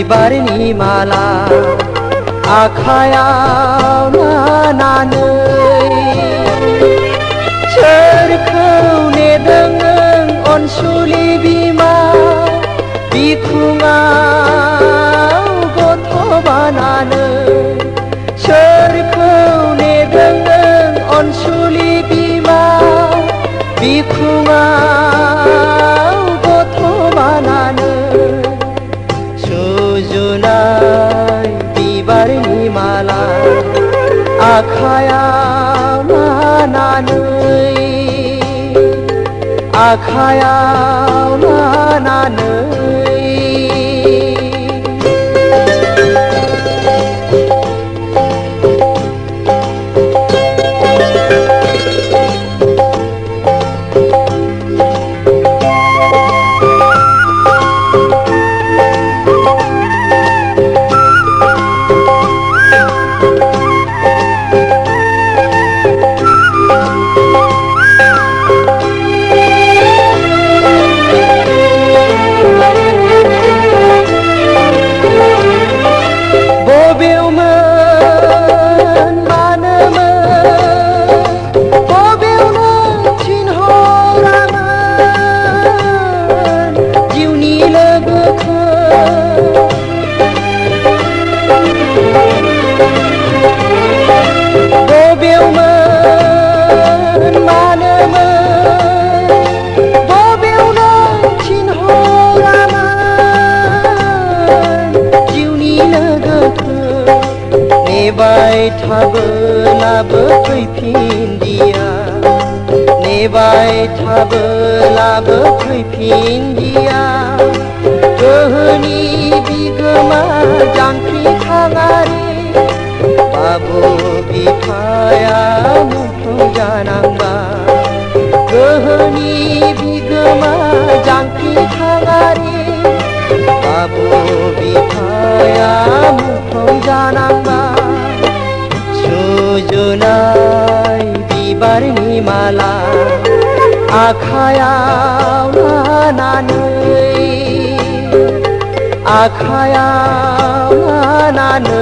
बिबारनि माला आखायाव लानानै सोरखौ नेदों नों अनसुलि बिमा बिखुङाव गथ' बानानै सोरखौ नेदों नों अनसुलि बिमा बिखुङाव गथ' बानानै सुजुनाय बिबारनि माला आखायाव लानानै आखायाव लानानै नेबाय थाबोलाबो फैफिनदिया नेबाय थाबोलाबो फैफिनदिया गोहोनि बिगोमा जांख्रिखाङारि बाबु बिफाया मुंख्लं जानांबा गोहोनि बिगोमा जांख्रिखाङारि बाबु बिफाया मुंख्लं जानांबा सुजुनाय बिबारनि माला आखायाव लानानै आखायाव लानानै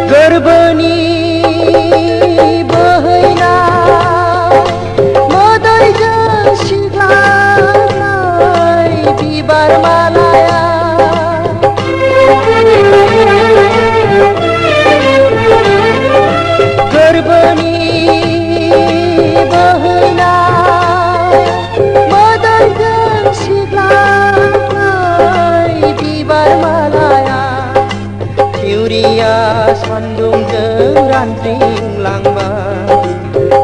गोरबोनि बोहैनाय मोदैजों सिग्लाबनाय बिबार मालाया गोरबोनि बोहैनाय मोदैजों सिग्लाबनाय बिबार मालाया थिउरिया सान्दुंजों रानज्रिंलांबा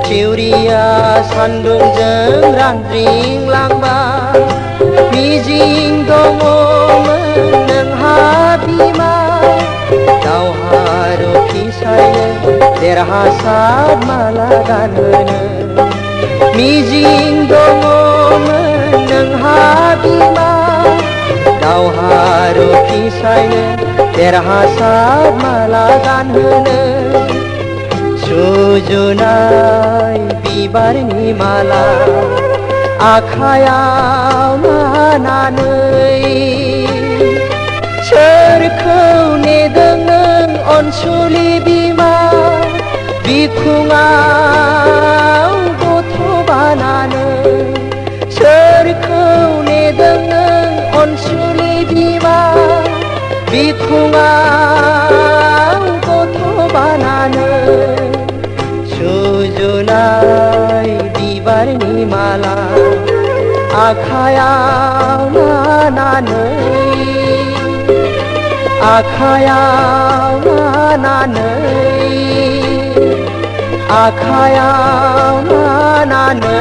थिउरिया सान्दुंजों रानज्रिंलांबा मिजिं दङमोन नोंहा बिमा दावहारु फिसायनो देरहासार माला गानहोनो मिजिं दङमोन नोंहा बिमा दावहारु फिसायनो देरहासार माला गानहोनो सुजुनाय बिबारनि माला आखायाव लानानै सोरखौ नेदों नों अनसुलि बिमा बिखुङाव गथ' बानानै सोरखौ नेदों नों अनसुलि बिमा बिखुङाव गथ' बानानै सुजुनाय बिबारनि माला आखायाव लानानै आखायाव लानानै आखायाव लानानै